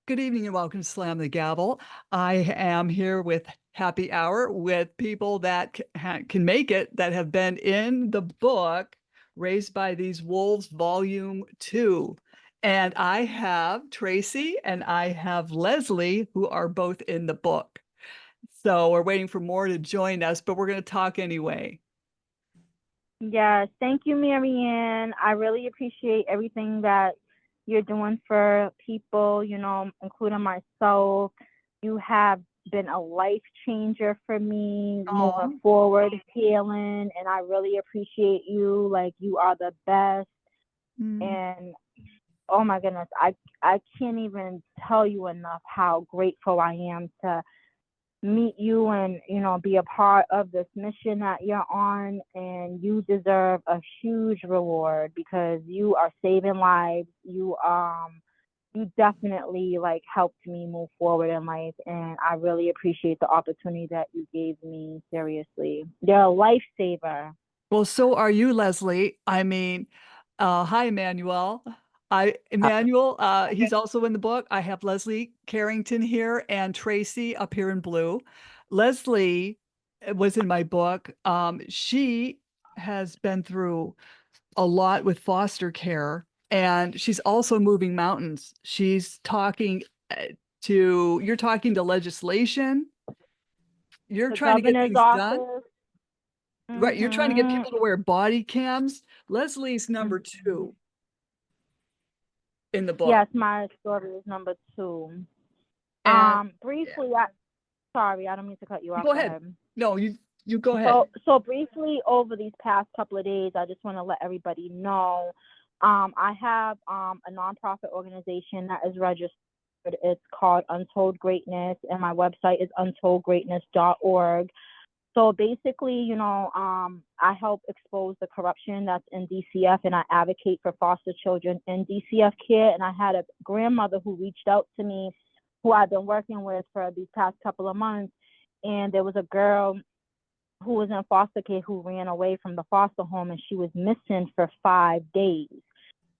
Good evening and welcome to Slam the Gavel. I am here with Happy Hour with people that can make it, that have been in the book Raised by These Wolves, Volume 2. And I have Tracy and I have Leslie, who are both in the book. So we're waiting for more to join us, but we're going to talk anyway. Yes, thank you, Maryann. I really appreciate everything that you're doing for people, including myself. You have been a life changer for me Oh, moving forward, healing, and I really appreciate you. Like, you are the best. And oh my goodness, I can't even tell you enough how grateful I am to meet you and be a part of this mission that you're on, and you deserve a huge reward because you are saving lives. You definitely like helped me move forward in life, and I really appreciate the opportunity that you gave me. Seriously, you're a lifesaver. well, so are you, Leslie. I mean, hi, Emanuel. Emmanuel, he's also in the book. I have Leslie Carrington here and Tracy up here in blue. Leslie was in my book. She has been through a lot with foster care, and she's also moving mountains. She's talking you're talking to legislation. You're The trying to get governor's things done. office. Right, you're trying to get Mhm. people to wear body cams. Leslie's number two in the book. Yes, my story is number 2. And yeah, Briefly, sorry, I don't mean to cut you off. go Go ahead. ahead. No, you go ahead. So briefly, over these past couple of days, I just want to let everybody know, I have a nonprofit organization that is registered. It's called Untold Greatness, and my website is untoldgreatness.org. So basically, I help expose the corruption that's in DCF, and I advocate for foster children in DCF care. And I had a grandmother who reached out to me, who I've been working with for these past couple of months. And there was a girl who was in foster care who ran away from the foster home, and she was missing for 5 days.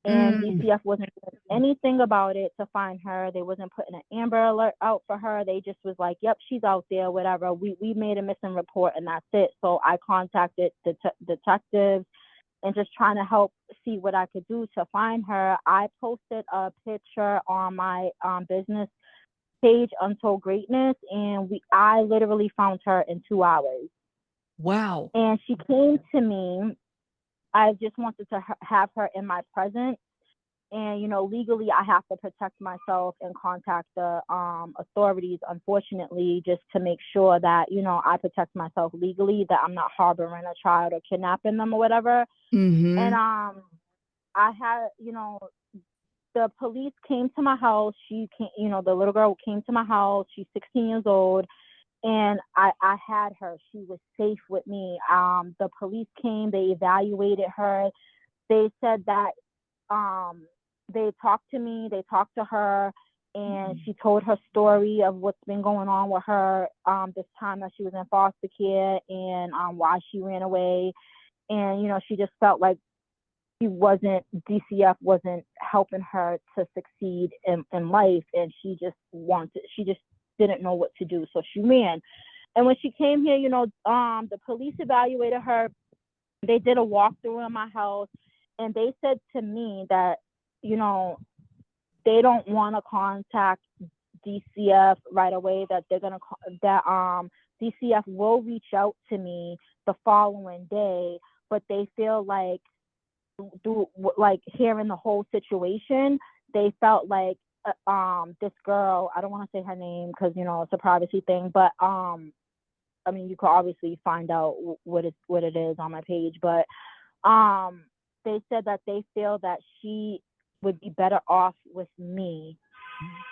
And Mm. DCF wasn't doing anything about it to find her. They wasn't putting an Amber Alert out for her. They just was like, "Yep, she's out there, whatever." We made a missing report, and that's it. So I contacted the detectives and just trying to help see what I could do to find her. I posted a picture on my business page, Untold Greatness, and I literally found her in 2 hours. Wow. And she came to me. I just wanted to have her in my presence. And legally I have to protect myself and contact the authorities, unfortunately, just to make sure that I protect myself legally, that I'm not harboring a child or kidnapping them or whatever. And Mm-hmm. I had, the police came to my house. She came, the little girl came to my house. She's 16 years old, and I had her. She was safe with me. The police came. They evaluated her. They said that they talked to me. They talked to her, and she told her story of what's been going on with her this time that she was in foster care, and why she ran away. And she just felt like DCF wasn't helping her to succeed in life, and she just didn't know what to do, so she ran. And when she came here, the police evaluated her. They did a walkthrough in my house, and they said to me that they don't want to contact DCF right away, that DCF will reach out to me the following day, but they feel like, hearing the whole situation, they felt like this girl, I don't want to say her name because it's a privacy thing, but I mean, you could obviously find out what it is on my page, but they said that they feel that she would be better off with me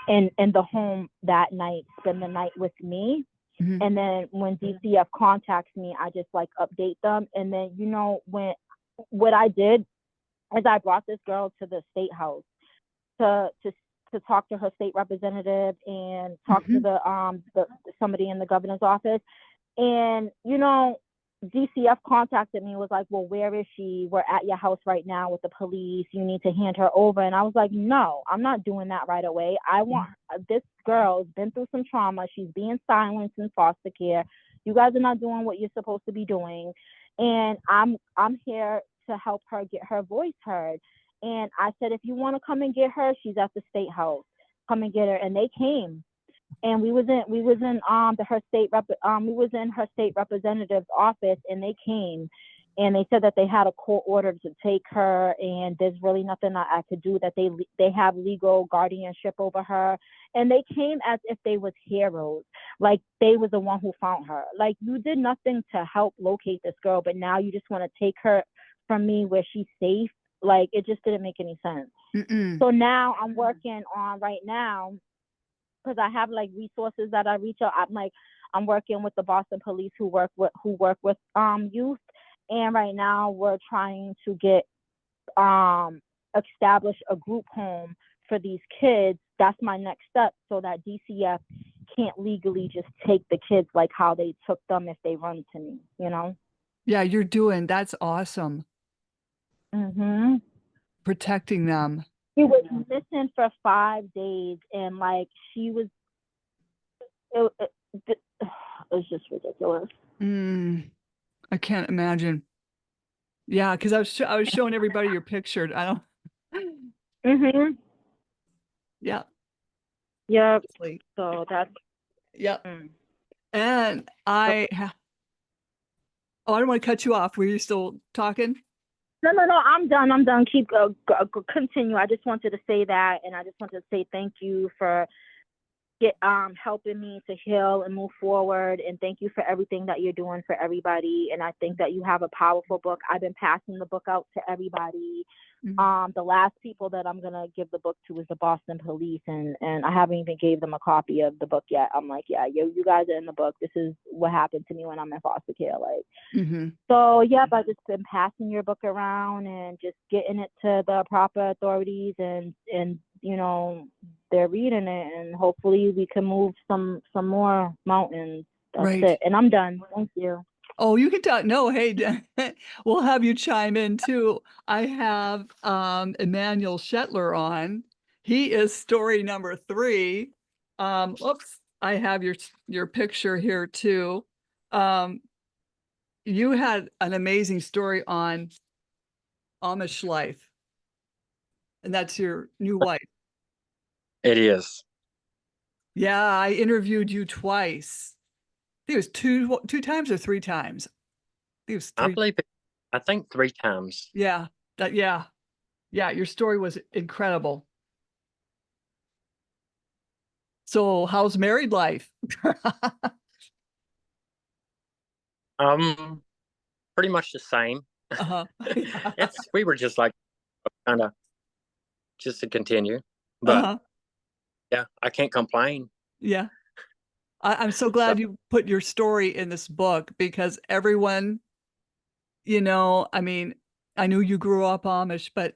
in the home that night, spend the night with me. Mm-hmm. And then when DCF contacts me, I just update them. And then what I did is I brought this girl to the state house to talk to her state representative and talk to Mm-hmm. the somebody in the governor's office. And DCF contacted me, was like, well, where is she? We're at your house right now with the police. You need to hand her over. And I was like, no, I'm not doing that right away. I want this girl's been through some trauma. She's being silenced in foster care. You guys are not doing what you're supposed to be doing. And I'm here to help her get her voice heard. And I said, if you want to come and get her, she's at the state house. Come and get her. And they came. And we was in her state representative's office, and they came and they said that they had a court order to take her, and there's really nothing that I could do, that they have legal guardianship over her. And they came as if they was heroes, like they was the one who found her. Like, you did nothing to help locate this girl, but now you just want to take her from me where she's safe. Like, it just didn't make any sense. So now I'm working on right now, because I have like resources that I reach out. I'm working with the Boston Police who work with youth, and right now we're trying to get establish a group home for these kids. That's my next step, so that DCF can't legally just take the kids like how they took them if they run to me, you know? Yeah, that's awesome. Protecting them. She was missing for 5 days, and like it was just ridiculous. I can't imagine. Yeah, because I was showing everybody your picture. I don't. Yeah. Yep. So that's. Yep. And I don't want to cut you off. Were you still talking? No, I'm done. Keep continue. I just wanted to say that, and I just wanted to say thank you for helping me to heal and move forward, and thank you for everything that you're doing for everybody. And I think that you have a powerful book. I've been passing the book out to everybody. The last people that I'm gonna give the book to is the Boston Police, and I haven't even gave them a copy of the book yet. I'm like, yeah, you guys are in the book. This is what happened to me when I'm in foster care. Like, so yeah, I've just been passing your book around and just getting it to the proper authorities, and you know, they're reading it, and hopefully we can move some more mountains. That's it. And I'm done. Thank you. Oh, you can talk. No, hey, we'll have you chime in too. I have Emanuel Shetler on. He is story number 3. Oops, I have your picture here too. You had an amazing story on Amish life, and that's your new wife. It is. Yeah, I interviewed you twice. I think it was two times or 3 times. It was 3. I think 3 times. Yeah. Yeah. Your story was incredible. So how's married life? Pretty much the same. We were just like kind of just to continue, but yeah, I can't complain. Yeah. I'm so glad you put your story in this book, because everyone, you know, I mean, I knew you grew up Amish, but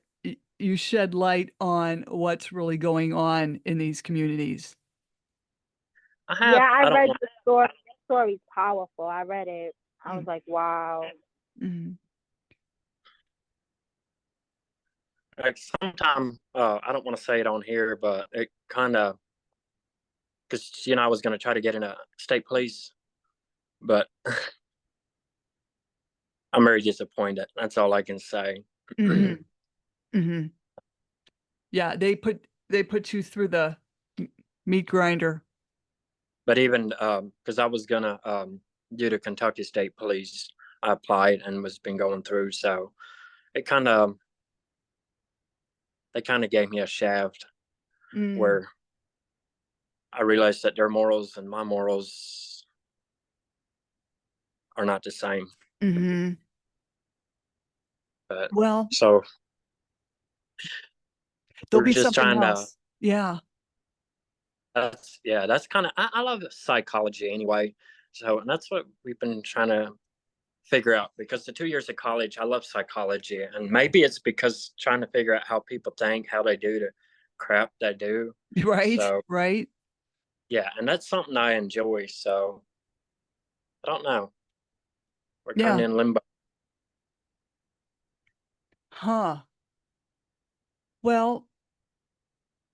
you shed light on what's really going on in these communities. I read the story. The story's powerful. I read it. I was like, wow. Like, sometimes I don't want to say it on here, but it kind of, because I was going to try to get in a state police, but I'm very disappointed. That's all I can say. Yeah, they put you through the meat grinder. But even because I was gonna do the Kentucky State Police, I applied and was been going through. So it they kind of gave me a shaft where I realized that their morals and my morals are not the same. But so there'll be something else. That's kind of, I love psychology anyway. So, and that's what we've been trying to figure out, because the 2 years of college, I love psychology, and maybe it's because trying to figure out how people think, how they do the crap they do. Right. Yeah, and that's something I enjoy. So I don't know. We're kind Yeah. of in limbo. Huh. Well,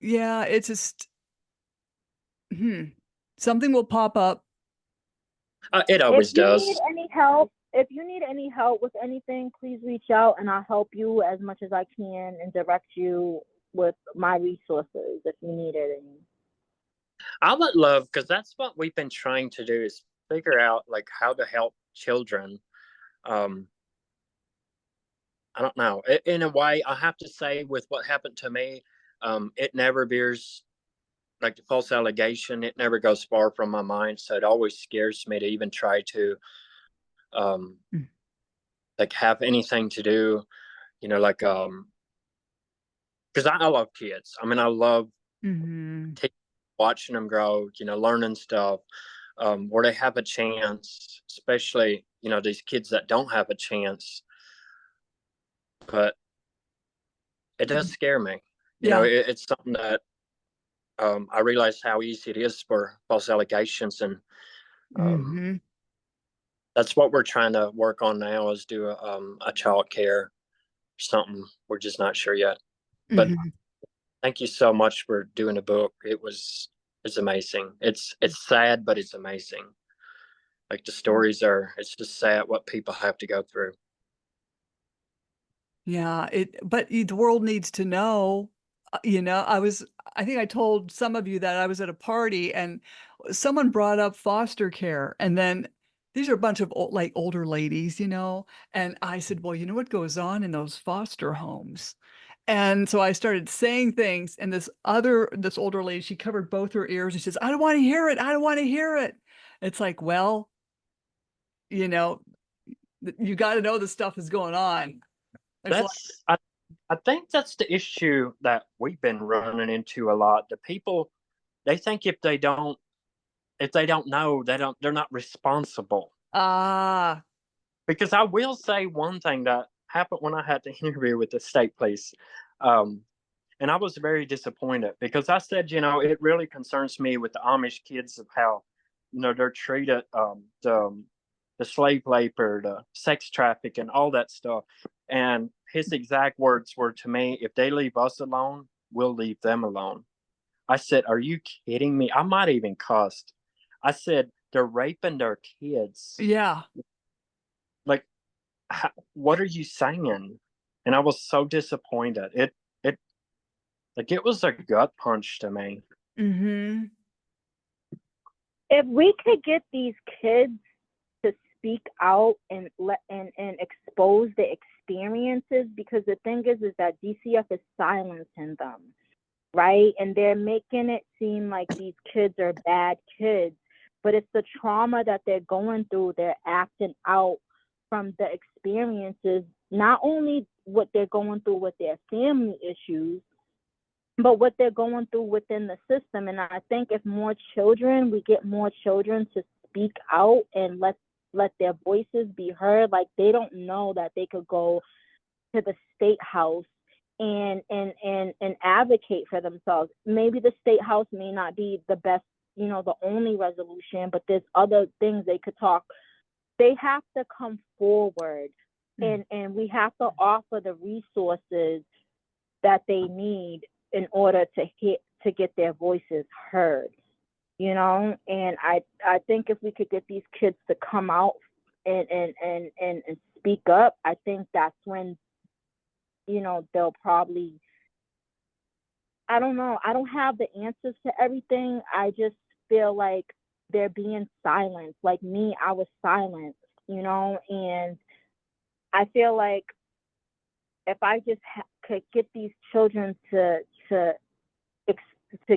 yeah, it's just something will pop up. It If always you need does. any help, with anything, please reach out and I'll help you as much as I can and direct you with my resources if you need it. I would love, because that's what we've been trying to do, is figure out like how to help children. I don't know. In a way, I have to say, with what happened to me, it never veers, like the false allegation. It never goes far from my mind, so it always scares me to even try to um, Mm. like have anything to do. Like because I love kids. I mean, I love Mm-hmm. watching them grow. Learning stuff. Where they have a chance, especially these kids that don't have a chance. But it does scare me. Yeah. It's something that I realize how easy it is for false allegations, and Mm-hmm. that's what we're trying to work on now, is do a child care something. We're just not sure yet. But Mm-hmm. thank you so much for doing the book. It's amazing. It's sad, but it's amazing. Like the stories it's just sad what people have to go through. Yeah, but the world needs to know, I think I told some of you that I was at a party and someone brought up foster care, and then these are a bunch of like older ladies, and I said, well, you know what goes on in those foster homes? And so I started saying things, and this older lady, she covered both her ears. She says, I don't want to hear it. I don't want to hear it. It's like, well, you know, you got to know the stuff is going on. There's like, That's I think that's the issue that we've been running into a lot. The people, they think if they don't know, they're not responsible. ah, Because I will say one thing that happened when I had to interview with the state police. Um, and I was very disappointed because I said, it really concerns me with the Amish kids of how, they're treated, the slave labor, the sex traffic, and all that stuff. And his exact words were to me, if they leave us alone, we'll leave them alone. I said, are you kidding me? I might even cussed. I said, they're raping their kids. yeah. Like, what are you saying? And I was so disappointed. It was a gut punch to me. Mm-hmm. If we could get these kids to speak out and expose the experiences, because the thing is that DCF is silencing them, right? And they're making it seem like these kids are bad kids, but it's the trauma that they're going through. They're acting out from the experiences, not only what they're going through with their family issues, but what they're going through within the system. And I think if we get more children to speak out and let their voices be heard, like they don't know that they could go to the state house and advocate for themselves. Maybe the state house may not be the best, the only resolution, but there's other things they could talk. They have to come forward, and we have to offer the resources that they need in order to get their voices heard. And I think if we could get these kids to come out and speak up, I think that's when they'll probably, I don't know, I don't have the answers to everything. I just feel like they're being silenced. Like me, I was silenced, and I feel like if I just could get these children to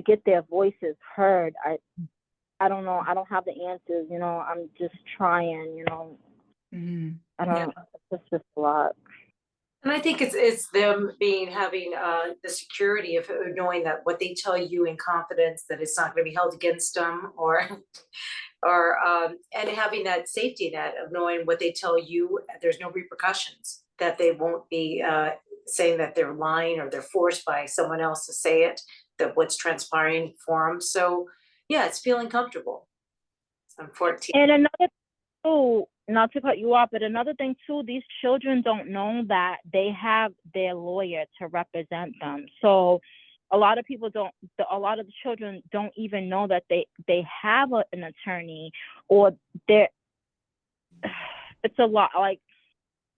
get their voices heard, I don't know. I don't have the answers. I'm just trying. Mm-hmm. I don't. Yeah. It's just a lot. And I think it's them having the security of knowing that what they tell you in confidence, that it's not going to be held against them, or and having that safety net of knowing what they tell you, there's no repercussions, that they won't be saying that they're lying or they're forced by someone else to say it, that what's transpiring for them. So yeah, it's feeling comfortable. I'm 14. And another thing, not to cut you off, but another thing too, these children don't know that they have their lawyer to represent them. So a lot of people don't, a lot of the children don't even know that they have an attorney, or they're, it's a lot. Like,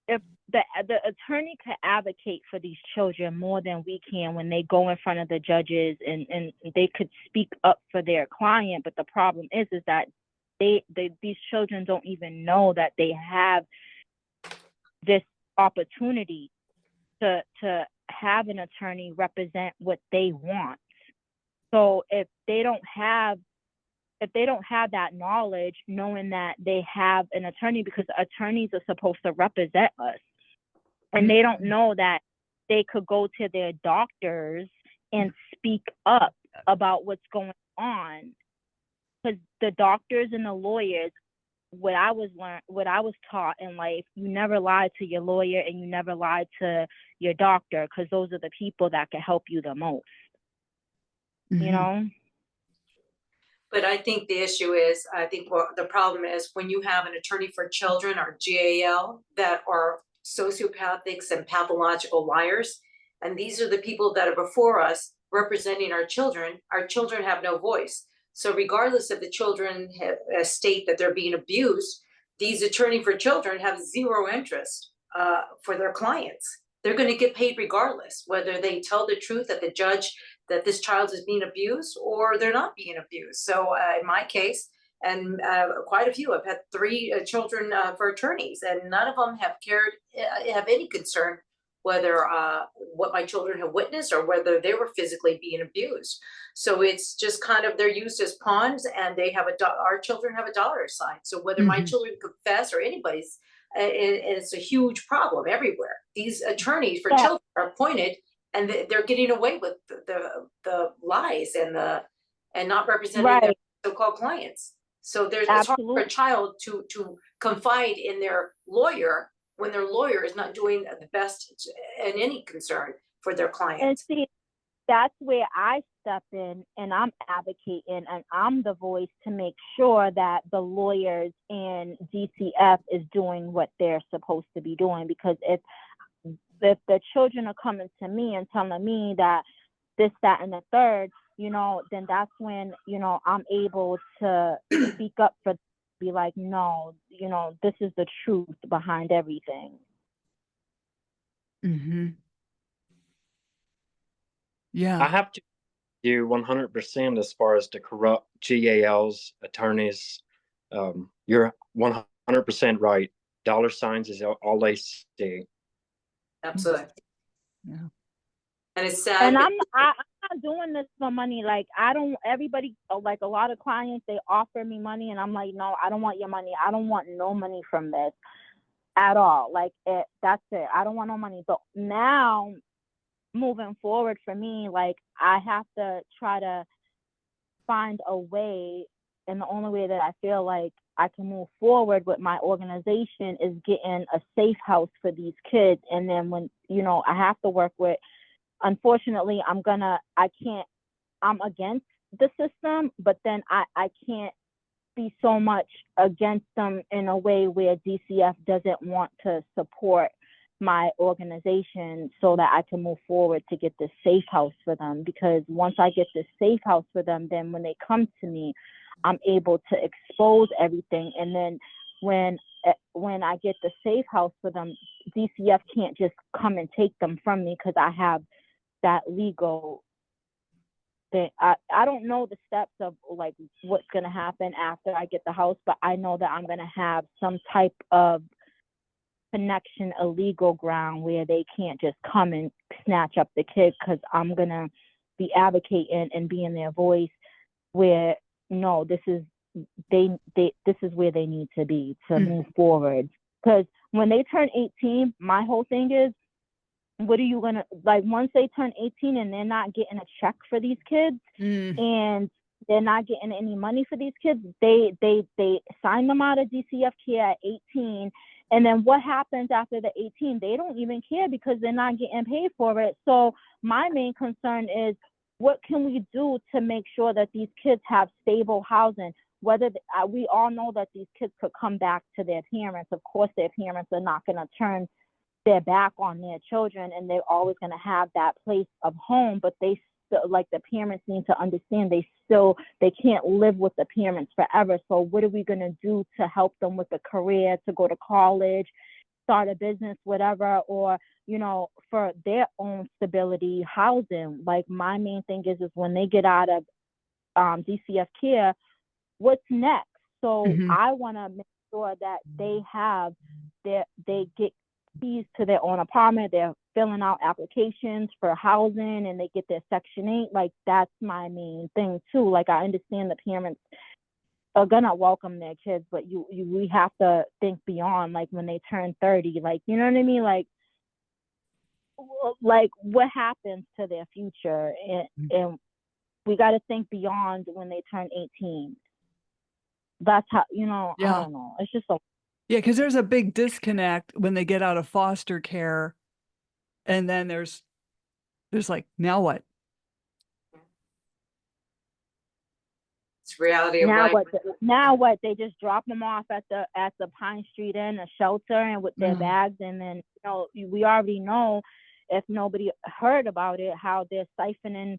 if the attorney can advocate for these children more than we can when they go in front of the judges, and they could speak up for their client. But the problem is that these children don't even know that they have this opportunity to have an attorney represent what they want. So if they don't have that knowledge, knowing that they have an attorney, because attorneys are supposed to represent us, and they don't know that they could go to their doctors and speak up about what's going on. Because the doctors and the lawyers, what I was taught in life, you never lie to your lawyer and you never lie to your doctor, because those are the people that can help you the most. Mm-hmm. You know? But I think the issue is, I think what the problem is, when you have an attorney for children, or GAL, that are sociopathics and pathological liars, and these are the people that are before us representing our children have no voice. So regardless if the children state that they're being abused, these attorney for children have zero interest for their clients. They're going to get paid regardless, whether they tell the truth at the judge that this child is being abused or they're not being abused. So in my case, and quite a few, I've had 3 children for attorneys, and none of them have any concern whether what my children have witnessed or whether they were physically being abused. So it's just kind of, they're used as pawns, and they have our children have a dollar sign. So whether my children confess or anybody's, it's a huge problem everywhere. These attorneys for children are appointed, and they're getting away with the lies and not representing their so-called clients. So it's hard for a child to confide in their lawyer when their lawyer is not doing the best in any concern for their client. And see, that's where I step in, and I'm advocating, and I'm the voice to make sure that the lawyers in DCF is doing what they're supposed to be doing. Because if the children are coming to me and telling me that this, that, and the third, you know, then that's when, you know, I'm able to speak up for, be like, no, you know, this is the truth behind everything. Mm-hmm. Yeah. I have to do 100% as far as the corrupt GALs, attorneys. You're 100% right. Dollar signs is all they see. Absolutely. Yeah. And it's sad. And I'm not doing this for money. Like, everybody, like a lot of clients, they offer me money, and I'm like, no, I don't want your money. I don't want no money from this at all. Like, that's it. I don't want no money. But now, moving forward for me, like, I have to try to find a way, and the only way that I feel like I can move forward with my organization is getting a safe house for these kids. And then when, you know, I have to work with, unfortunately, I'm against the system, but then I can't be so much against them in a way where DCF doesn't want to support my organization, so that I can move forward to get this safe house for them. Because once I get this safe house for them, then when they come to me, I'm able to expose everything. And then when I get the safe house for them, DCF can't just come and take them from me, because I have that legal thing. I don't know the steps of like what's going to happen after I get the house, but I know that I'm going to have some type of connection, a legal ground where they can't just come and snatch up the kid, because I'm going to be advocating and being their voice where, no, this is where they need to be to move forward. Because when they turn 18, my whole thing is, what are you gonna, like, once they turn 18 and they're not getting a check for these kids, and they're not getting any money for these kids, they sign them out of DCF care at 18, and then what happens after the 18? They don't even care, because they're not getting paid for it. So my main concern is, what can we do to make sure that these kids have stable housing? we all know that these kids could come back to their parents. Of course, their parents are not going to turn their back on their children, and they're always going to have that place of home, but they still, like, the parents need to understand they can't live with the parents forever. So what are we going to do to help them with a career, to go to college, start a business, whatever, or, you know, for their own stability, housing? Like, my main thing is when they get out of DCF care, what's next? So I want to make sure that they get keys to their own apartment, they're filling out applications for housing, and they get their Section 8. Like, that's my main thing too. Like, I understand the parents are gonna welcome their kids, but we have to think beyond, like, when they turn 30, like, you know what I mean? Like what happens to their future, and we got to think beyond when they turn 18. That's how, you know, I don't know. It's just so. Yeah, because there's a big disconnect when they get out of foster care, and then there's like, now what? It's reality of Now life. now what? They just drop them off at the Pine Street Inn, a shelter, and with their bags, and then, you know, we already know, if nobody heard about it, how they're siphoning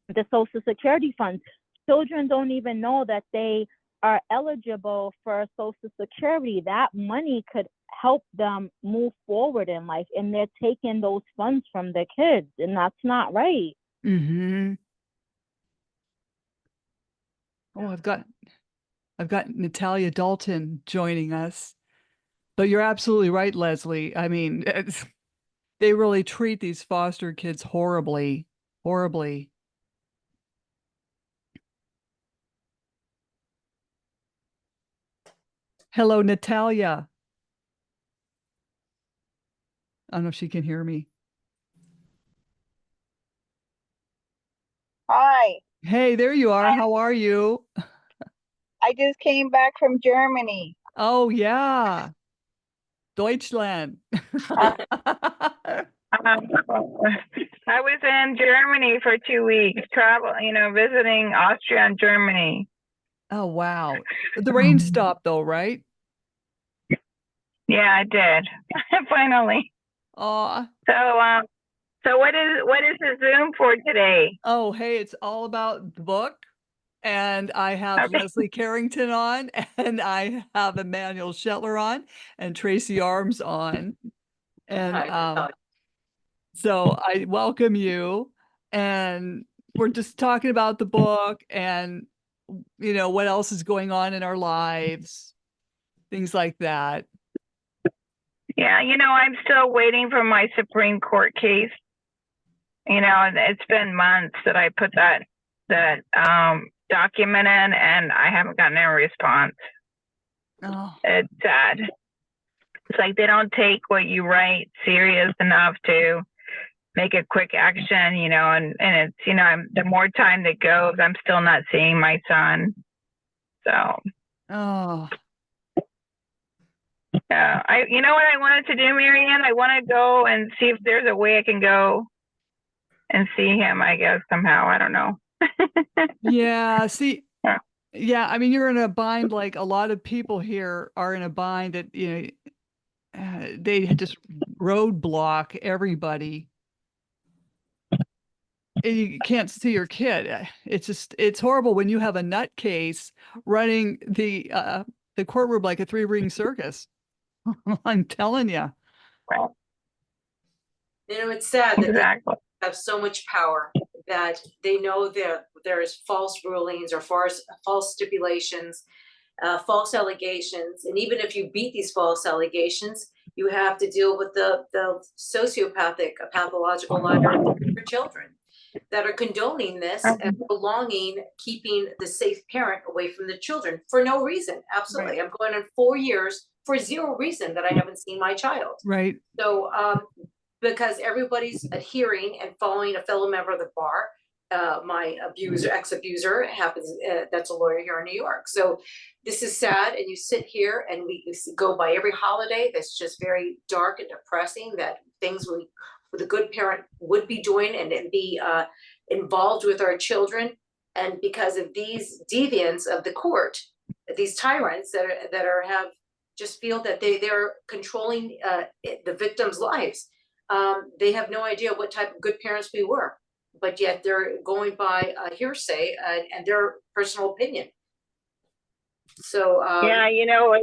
the Social Security funds. Children don't even know that they are eligible for Social Security. That money could help them move forward in life, and they're taking those funds from their kids, and that's not right. Oh, I've got Natalia Dalton joining us. But you're absolutely right, Leslie. I mean, they really treat these foster kids horribly, horribly. Hello, Natalia. I don't know if she can hear me. Hi. Hey, there you are. How are you? I just came back from Germany. Oh, yeah. Deutschland. I was in Germany for 2 weeks, visiting Austria and Germany. Oh, wow. The rain stopped though, right? Yeah, I did. Finally. Oh. So what is the Zoom for today? Oh, hey, it's all about the book. And I have Leslie Carrington on, and I have Emanuel Shetler on, and Tracy Armes on. And so I welcome you. And we're just talking about the book and, you know, what else is going on in our lives, things like that. Yeah, I'm still waiting for my Supreme Court case. It's been months that I put that document in, and I haven't gotten a response. Oh. It's sad. It's like they don't take what you write serious enough to make a quick action, and it's, the more time that goes, I'm still not seeing my son. So. Oh. Yeah. You know what I wanted to do, Maryann? I want to go and see if there's a way I can go and see him, I guess, somehow. I don't know. Yeah. See, yeah, I mean, you're in a bind, like a lot of people here are in a bind that, they just roadblock everybody. And you can't see your kid. It's horrible when you have a nutcase running the courtroom like a 3-ring circus. I'm telling you. It's sad that they have so much power that they know that there's false rulings or false stipulations, false allegations. And even if you beat these false allegations, you have to deal with the sociopathic, pathological liar for children that are condoning this and prolonging keeping the safe parent away from the children for no reason. Absolutely. Right. I'm going on 4 years for zero reason that I haven't seen my child. Right. So, because everybody's adhering and following a fellow member of the bar, my ex-abuser happens, that's a lawyer here in New York. So this is sad. And you sit here and we go by every holiday that's just very dark and depressing, that things the good parent would be doing and be involved with our children. And because of these deviants of the court, these tyrants that are have just feel that they're controlling the victims' lives. They have no idea what type of good parents we were, but yet they're going by hearsay and their personal opinion. So yeah, you know,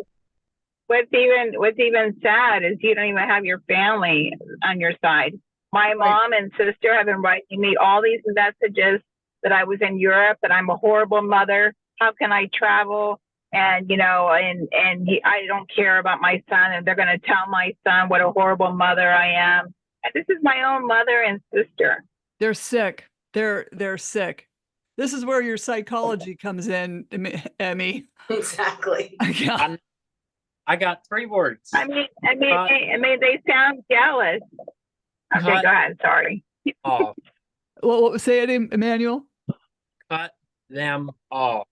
what's even sad is you don't even have your family on your side. My mom and sister have been writing me all these messages that I was in Europe, that I'm a horrible mother. How can I travel? And, you know, I don't care about my son, and they're going to tell my son what a horrible mother I am. And this is my own mother and sister. They're sick. They're sick. This is where your psychology comes in, Emmy. exactly. Yeah. I got 3 words. I mean, they sound jealous. Okay, go ahead. Sorry. Off. Well, say it, Emanuel. Cut them off.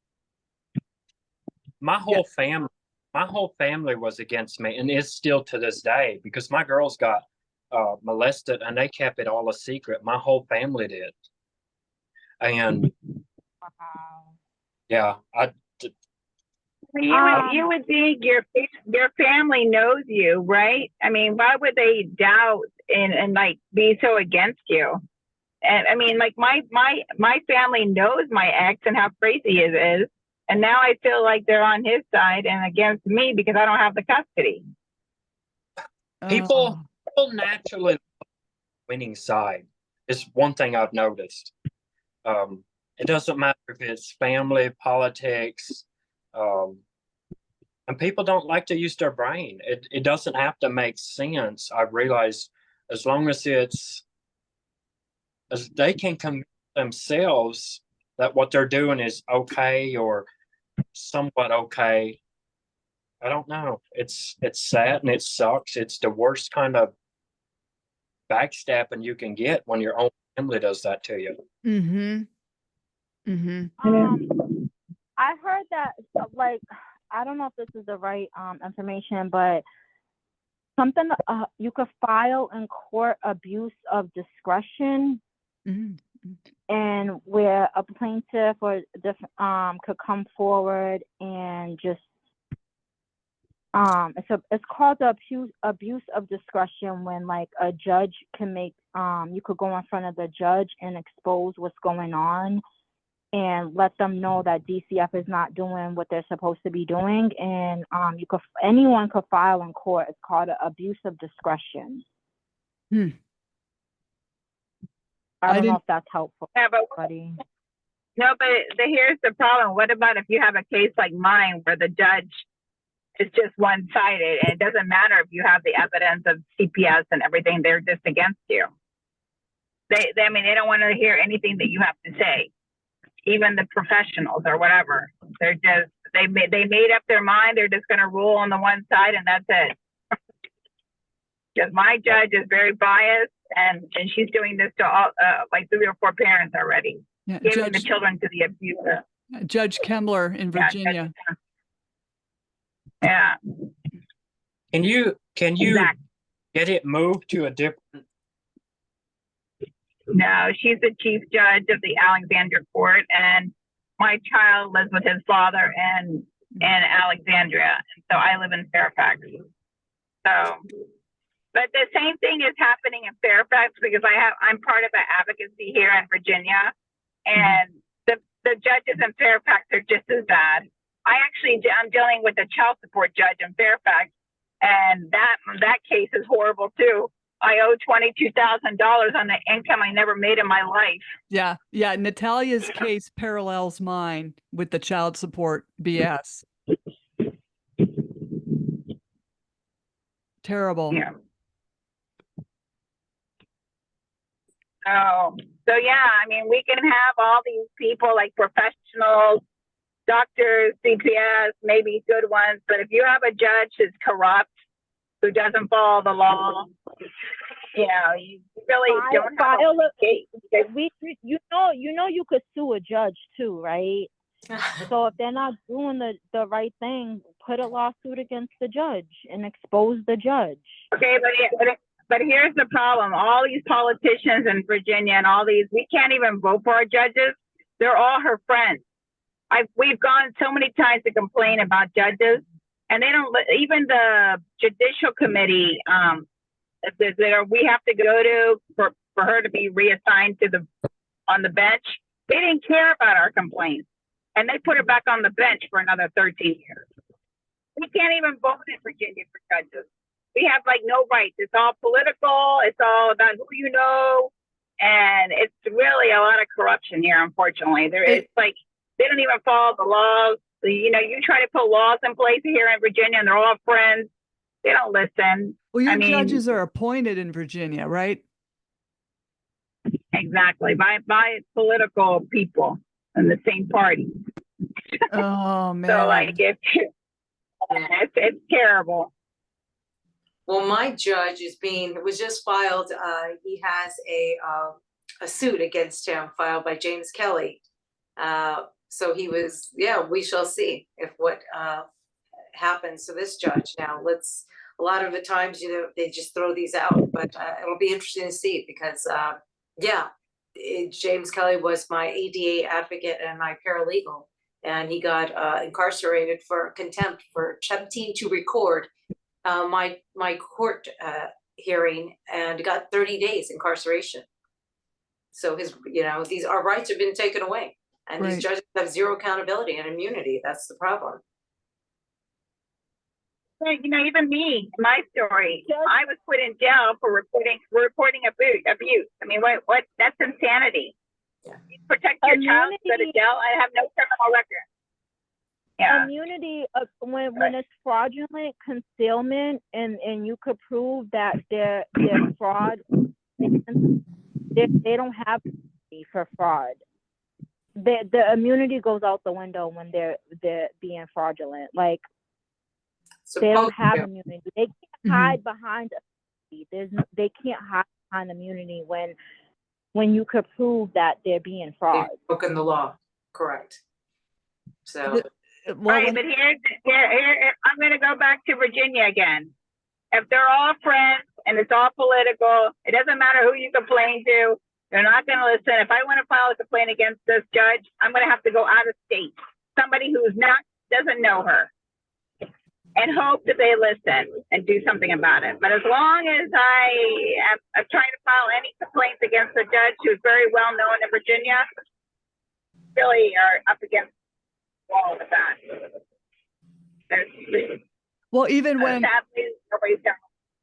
My whole family was against me, and is still to this day, because my girls got molested and they kept it all a secret. My whole family did. And yeah, you would think your family knows you, right? I mean, why would they doubt and like be so against you? And I mean, like my family knows my ex and how crazy it is, and now I feel like they're on his side and against me because I don't have the custody. people naturally winning side is one thing I've noticed. It doesn't matter if it's family, politics, and people don't like to use their brain. It doesn't have to make sense. I've realized as long as as they can convince themselves that what they're doing is okay or somewhat okay. I don't know. It's sad and it sucks. It's the worst kind of backstabbing you can get when your own family does that to you. Mm-hmm. Mm-hmm. I heard that, like, I don't know if this is the right information, but something you could file in court abuse of discretion, and where a plaintiff or could come forward and just it's called the abuse of discretion, when like a judge can make you could go in front of the judge and expose what's going on and let them know that DCF is not doing what they're supposed to be doing, and anyone could file in court. It's called an abuse of discretion. I don't know if that's helpful. Yeah, but no, but here's the problem. What about if you have a case like mine where the judge is just one-sided, and it doesn't matter if you have the evidence of CPS and everything, they're just against you. They don't want to hear anything that you have to say, even the professionals or whatever. They're just, they made up their mind. They're just going to rule on the one side, and that's it. Because my judge is very biased, and she's doing this to all, like 3 or 4 parents already, giving the children to the abuser. Judge Kemmler in Virginia. Yeah. Can you exactly. get it moved to a different? No, she's the chief judge of the Alexandria court, and my child lives with his father in Alexandria, so I live in Fairfax. So, but the same thing is happening in Fairfax, because I'm part of an advocacy here in Virginia, and the judges in Fairfax are just as bad. I'm dealing with a child support judge in Fairfax, and that case is horrible too. I owe $22,000 on the income I never made in my life. Yeah. Natalia's case parallels mine with the child support BS. Terrible. Yeah. So yeah, I mean, we can have all these people like professionals, doctors, CPS, maybe good ones, but if you have a judge who's corrupt, who doesn't follow the law, you really don't have a case. You could sue a judge too, right? So if they're not doing the right thing, put a lawsuit against the judge and expose the judge. Okay, but here's the problem. All these politicians in Virginia and all these, we can't even vote for our judges They're all her friends. We've gone so many times to complain about judges, and they don't. Even the judicial committee, that we have to go to for her to be reassigned to on the bench. They didn't care about our complaints, and they put her back on the bench for another 13 years. We can't even vote in Virginia for judges. We have like no rights. It's all political. It's all about who you know, and it's really a lot of corruption here. Unfortunately, it's like they don't even follow the laws. You know, you try to put laws in place here in Virginia, and they're all friends. They don't listen. Well, your judges are appointed in Virginia, right? Exactly, by political people in the same party. Oh man! So like it's terrible. Well, my judge was just filed. He has a suit against him filed by James Kelly. So he was, we shall see if what happens to this judge. Now, a lot of the times, you know, they just throw these out, but it'll be interesting to see because, James Kelly was my ADA advocate and my paralegal, and he got incarcerated for contempt for attempting to record my court hearing, and got 30 days incarceration. So our rights have been taken away, and these judges have zero accountability and immunity. That's the problem. You know, even me, my story, I was put in jail for reporting abuse. I mean, what? That's insanity. Yeah. Protect your child, go to jail. I have no criminal record. Yeah. Immunity when it's fraudulent concealment, and you could prove that they're fraud, they don't have immunity for fraud. The immunity goes out the window when they're being fraudulent. Like, they don't have immunity. They can't hide behind immunity. They can't hide behind immunity when you could prove that they're being fraud. They've broken the law. Correct. So. Right, but here, I'm going to go back to Virginia again. If they're all friends and it's all political, it doesn't matter who you complain to. They're not going to listen. If I want to file a complaint against this judge, I'm going to have to go out of state. Somebody who's doesn't know her, and hope that they listen and do something about it. But as long as I'm trying to file any complaints against a judge who's very well known in Virginia, really are up against the wall with that. Well, even when sadly, nobody's done.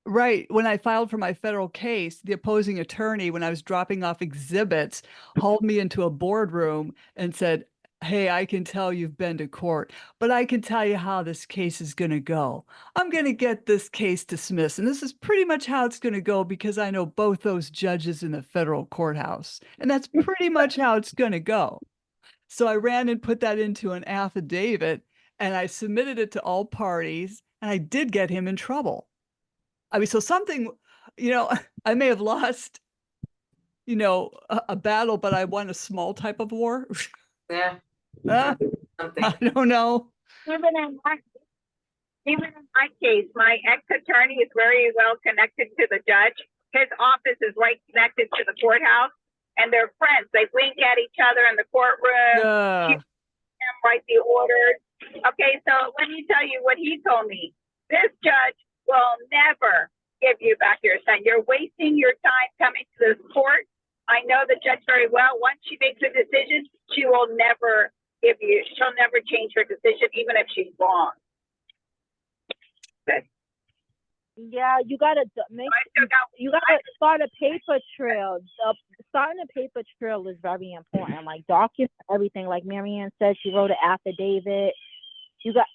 Right. When I filed for my federal case, the opposing attorney, when I was dropping off exhibits, hauled me into a boardroom and said, "Hey, I can tell you've been to court, but I can tell you how this case is going to go. I'm going to get this case dismissed. And this is pretty much how it's going to go because I know both those judges in the federal courthouse. And that's pretty much how it's going to go." So I ran and put that into an affidavit, and I submitted it to all parties, and I did get him in trouble. I mean, so something, I may have lost, a battle, but I won a small type of war. Yeah. I don't know. Even in my case, my ex-attorney is very well connected to the judge. His office is right connected to the courthouse, and they're friends. They wink at each other in the courtroom. Write the orders. Okay, so let me tell you what he told me. This judge will never give you back your son. You're wasting your time coming to this court. I know the judge very well. Once she makes a decision, she will never she'll never change her decision, even if she's wrong. Good. Yeah, you gotta start a paper trail. Starting a paper trail is very important. Like, document everything. Like Maryann said, she wrote an affidavit. You got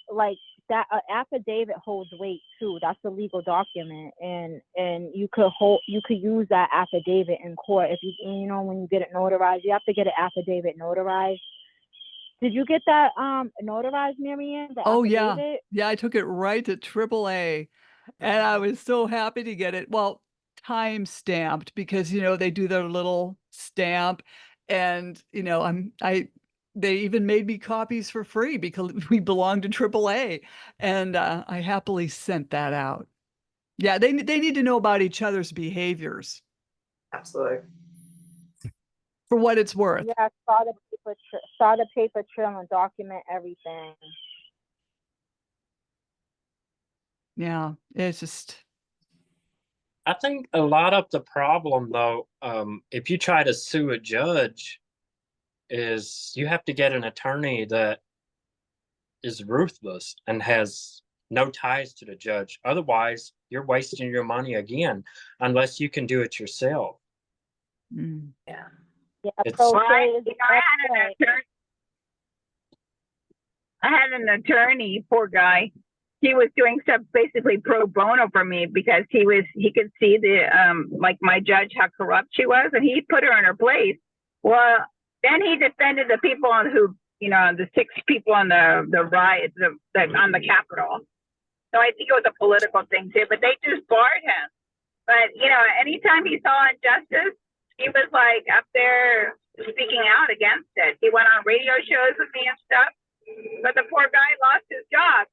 that affidavit holds weight too. That's a legal document, and you could use that affidavit in court if when you get it notarized. You have to get an affidavit notarized. Did you get that notarized, Maryann? Oh affidavit? Yeah, I took it right to AAA, and I was so happy to get it. Well, time stamped because they do their little stamp, and they even made me copies for free because we belong to AAA, and I happily sent that out. Yeah, they need to know about each other's behaviors. Absolutely. For what it's worth. Yeah, start a paper start a paper trail and document everything. Yeah, it's just I think a lot of the problem, though, if you try to sue a judge, is you have to get an attorney that is ruthless and has no ties to the judge. Otherwise, you're wasting your money again, unless you can do it yourself. mm, Yeah. Yeah, It's- pro Well, se is I had an attorney, poor guy. He was doing stuff basically pro bono for me because he could see like my judge, how corrupt she was, and he put her in her place. Well, then he defended the people who, the 6 people on the riot, on the Capitol. So I think it was a political thing too, but they just barred him. But, anytime he saw injustice, he was like up there speaking out against it. He went on radio shows with me and stuff, but the poor guy lost his job.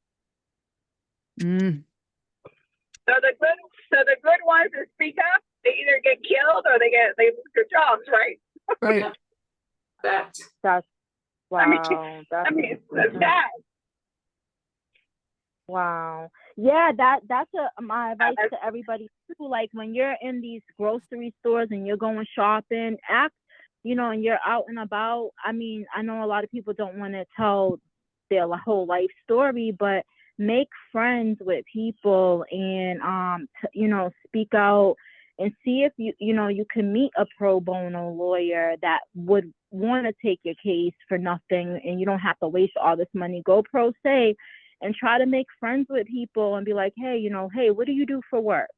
mm, So the good ones that speak up, they either get killed or they lose their jobs, right? right. That. that's I mean, wow. That's sad. Wow. Yeah, that's my advice to everybody too. Like when you're in these grocery stores and you're going shopping, act, and you're out and about. I mean, I know a lot of people don't want to tell their whole life story, but make friends with people and speak out and see if you can meet a pro bono lawyer that would want to take your case for nothing, and you don't have to waste all this money. Go pro se and try to make friends with people and be like, hey, hey, what do you do for work?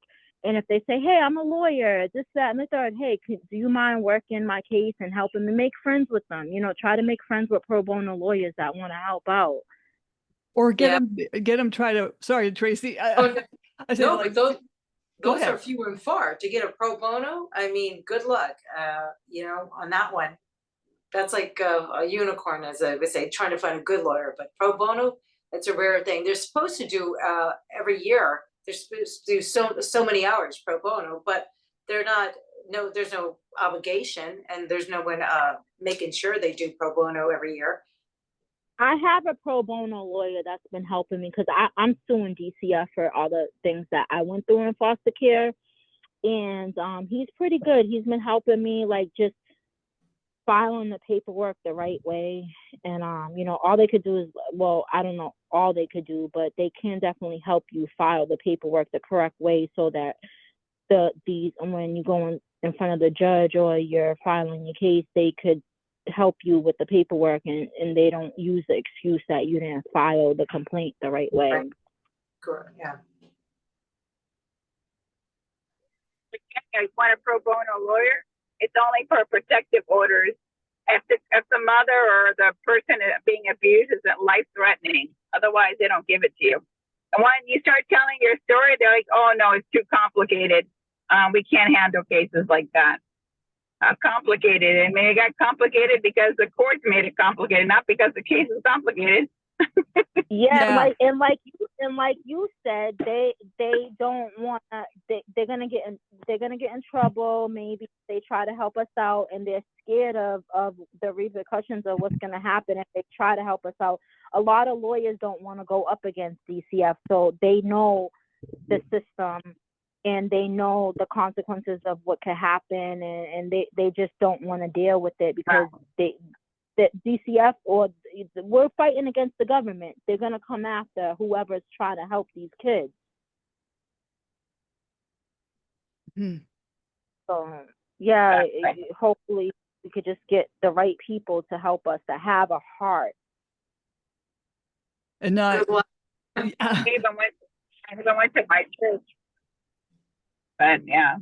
And if they say, hey, I'm a lawyer, this, that, and the third, hey, do you mind working my case and helping me? Make friends with them. Try to make friends with pro bono lawyers that want to help out. Or get them try to, sorry, Tracy. Oh, I said, No, like, but those ahead. are few and far. To get a pro bono, I mean, good luck, on that one. That's like a unicorn, as I would say, trying to find a good lawyer. But pro bono, it's a rare thing. They're supposed to do every year. They're supposed to do so many hours pro bono, but they're not. No, there's no obligation, and there's no one making sure they do pro bono every year. I have a pro bono lawyer that's been helping me because I'm suing DCF for all the things that I went through in foster care. And he's pretty good. He's been helping me, like, just filing the paperwork the right way. And, all they could do is, well, I don't know all they could do, but they can definitely help you file the paperwork the correct way so that when you go in front of the judge or you're filing your case, they could help you with the paperwork and they don't use the excuse that you didn't file the complaint the right way. Right. Correct. Yeah. I want a pro bono lawyer. It's only for protective orders. If the mother or the person being abused isn't life threatening, otherwise they don't give it to you. And when you start telling your story, they're like, "Oh no, it's too complicated. We can't handle cases like that." How complicated? I mean, it got complicated because the courts made it complicated, not because the case is complicated. Yeah. Like you said, they don't want they're gonna get in trouble. Maybe they try to help us out and they're scared of the repercussions of what's gonna happen if they try to help us out. A lot of lawyers don't want to go up against DCF, so they know the system and they know the consequences of what could happen, and they just don't want to deal with it because the DCF or we're fighting against the government. They're going to come after whoever's trying to help these kids. So, yeah, hopefully we could just get the right people to help us, to have a heart. And not, I even went to my church. But yeah,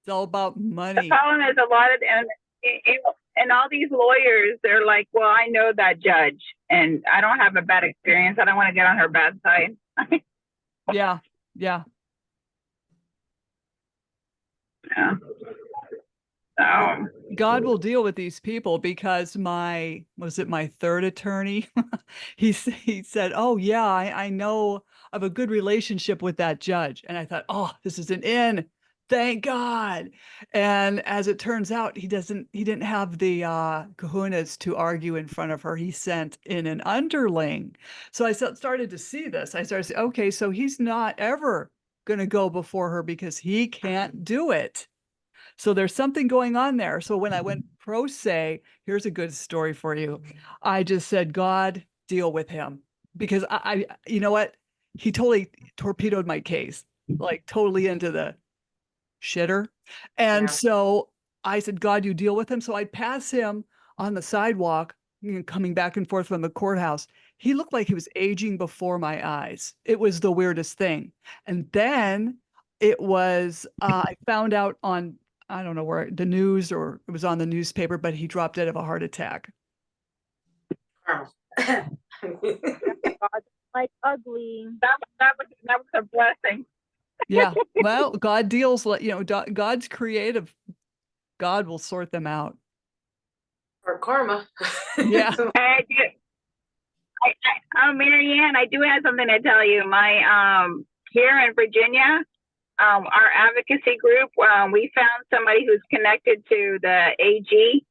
it's all about the money. problem is a lot of and all these lawyers, they're like, well, I know that judge and I don't have a bad experience. I don't want to get on her bad side. Yeah. Yeah. God will deal with these people because my third attorney, he said, oh yeah, I know I have a good relationship with that judge. And I thought, oh, this is an in. Thank God. And as it turns out, he didn't have the kahunas to argue in front of her. He sent in an underling. So I started to see this. I started to say, okay, so he's not ever going to go before her because he can't do it. So there's something going on there. So when I went pro se, here's a good story for you. I just said, God, deal with him. Because you know what? He totally torpedoed my case, like totally into the shitter. And Yeah. so I said, God, you deal with him. So I'd pass him on the sidewalk, coming back and forth from the courthouse. He looked like he was aging before my eyes. It was the weirdest thing. And then it was, I found out on, I don't know where, the news, or it was on the newspaper, but he dropped dead of a heart attack. Oh. God, like ugly. That was a blessing. Yeah. Well, God deals, God's creative. God will sort them out. Or karma. Yeah. Maryann, I do have something to tell you. My here in Virginia, our advocacy group, we found somebody who's connected to the AG,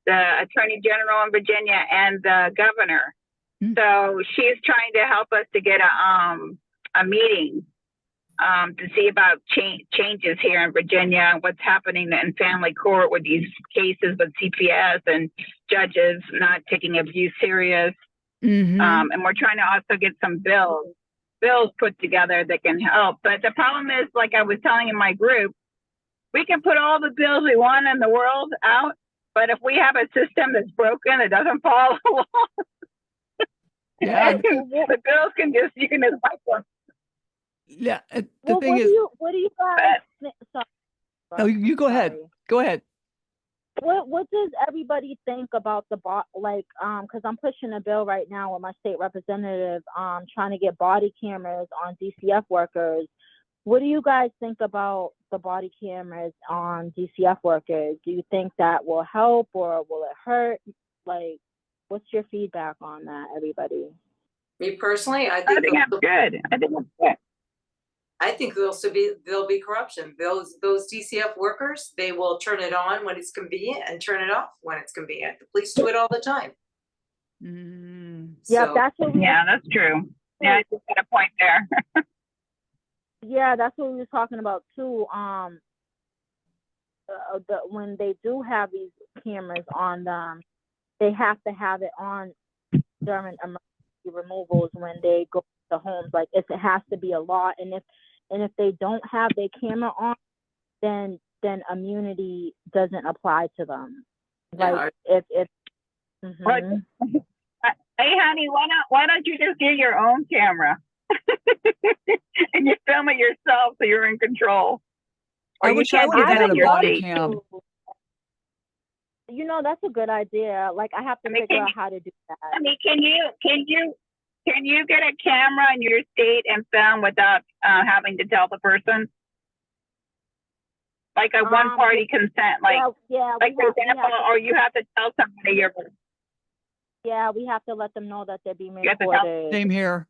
the Attorney General in Virginia, and the governor. So she's trying to help us to get a meeting to see about changes here in Virginia, what's happening in family court with these cases with CPS and judges not taking abuse serious. Mm-hmm. And we're trying to also get some bills put together that can help. But the problem is, like I was telling in my group, we can put all the bills we want in the world out, but if we have a system that's broken, it doesn't follow along. Yeah. The bills you can just wipe them. Yeah. Well, thing is, what do you guys? Sorry, no, you go ahead. sorry. Go ahead. What does everybody think about the because I'm pushing a bill right now with my state representative, trying to get body cameras on DCF workers. What do you guys think about the body cameras on DCF workers? Do you think that will help or will it hurt? Like, what's your feedback on that, everybody? Me personally, I I think think that's good. I think there'll be corruption. Those DCF workers, they will turn it on when it's convenient and turn it off when it's convenient. The police do it all the time. Yeah, So, that's what that's true. Yeah, I just got a point there. Yeah, that's what we were talking about too. When they do have these cameras on them, they have to have it on during emergency removals when they go to homes. Like, it has to be a law, and if they don't have their camera on, then immunity doesn't apply to them. Like, if Hey, honey, why don't you just get your own camera and you film it yourself so you're in control? Or I you wish I can't would do have that had in a your body state. cam. That's a good idea. Like, I have to figure out how to do that. I mean, can you get a camera in your state and film without having to tell the person? Like a one-party consent, like for example, or you have to tell somebody you're. Yeah, we have to let them know that they're being recorded. Same here.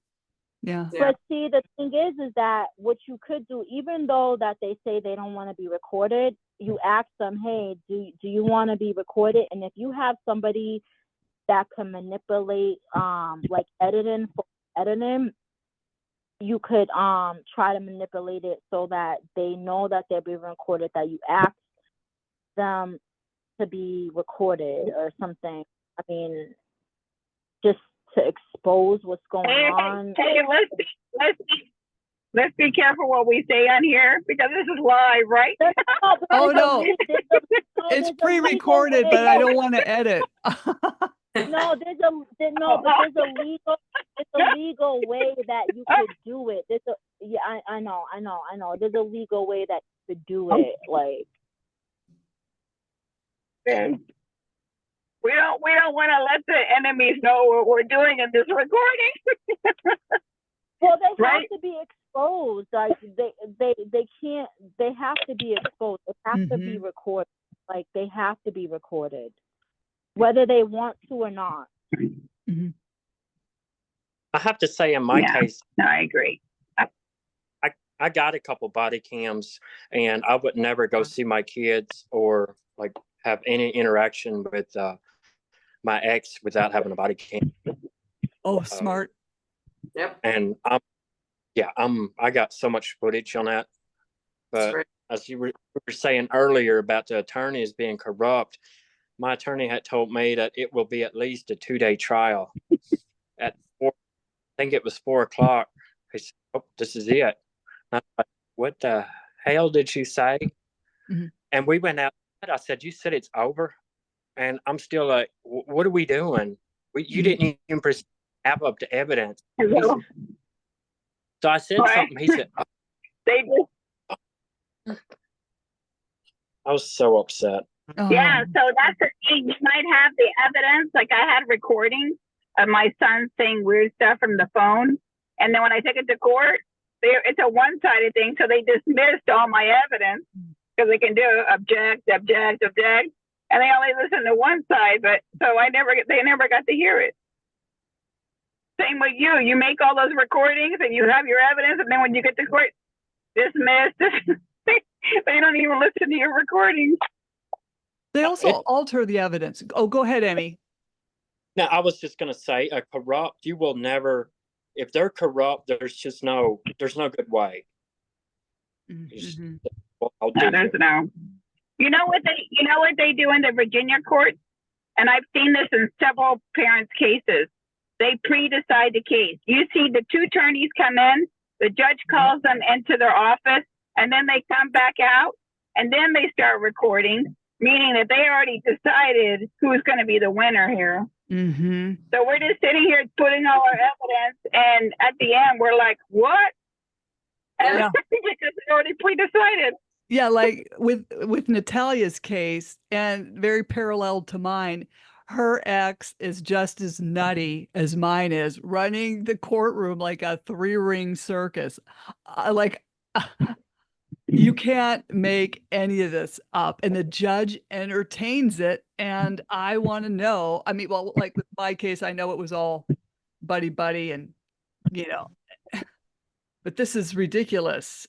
Yeah. But see, the thing is that what you could do, even though that they say they don't want to be recorded, you ask them, hey, do you want to be recorded? And if you have somebody that can manipulate, like editing, you could try to manipulate it so that they know that they're being recorded, that you ask them to be recorded or something. I mean, just to expose what's going on. Hey, let's be careful what we say on here, because this is live, right? Oh no, it's pre-recorded, but I don't want to edit. No, there's a legal way that you could do it. I know. There's a legal way that you could do it. Like, okay. We don't want to let the enemies know what we're doing in this recording. Well, they have to be exposed. Like, they can't. They have to be exposed. They have to be recorded. Like, they have to be recorded, whether they want to or not. I have to say, in my case, no, I agree. I I got a couple body cams, and I would never go see my kids or like have any interaction with my ex without having a body cam. Oh, smart. Yep, And I got so much footage on that. that's But right. as you were saying earlier about the attorneys being corrupt, my attorney had told me that it will be at least a 2-day trial. At 4, I think it was 4:00. He said, "Oh, this is it." And I was like, "What the hell did you say?" Mhm. And we went out. I said, "You said it's over," and I'm still like, "What are we doing? You Mhm. didn't even have up to evidence." Hello. So I said Right. something. He said, "Oh." They just, I was so upset. yeah, Oh, so that's the thing. You might have the evidence. Like I had recordings of my son saying weird stuff from the phone. And then when I took it to court, it's a one-sided thing. So they dismissed all my evidence because they can do object, object, object. And they only listen to one side. But so they never got to hear it. Same with you. You make all those recordings and you have your evidence. And then when you get to court, dismissed. They don't even listen to your recordings. they also alter the evidence. Oh, go ahead, Emmy. Now, I was just going to say, a corrupt, you will never, if they're corrupt, there's no good way. Mhm. I'll No, do there's it. no. You know what they do in the Virginia courts? And I've seen this in several parents' cases. They pre-decide the case. You see the two attorneys come in, the judge calls them into their office, and then they come back out, and then they start recording, meaning that they already decided who's going to be the winner here. Mhm. So we're just sitting here putting all our evidence, and at the end, we're like, what? And Yeah. because they already pre-decided. Yeah, like with Natalia's case, and very parallel to mine, her ex is just as nutty as mine is, running the courtroom like a 3-ring circus. Like you can't make any of this up, and the judge entertains it. And I want to know. I mean, well, like with my case, I know it was all buddy buddy, and you know, but this is ridiculous.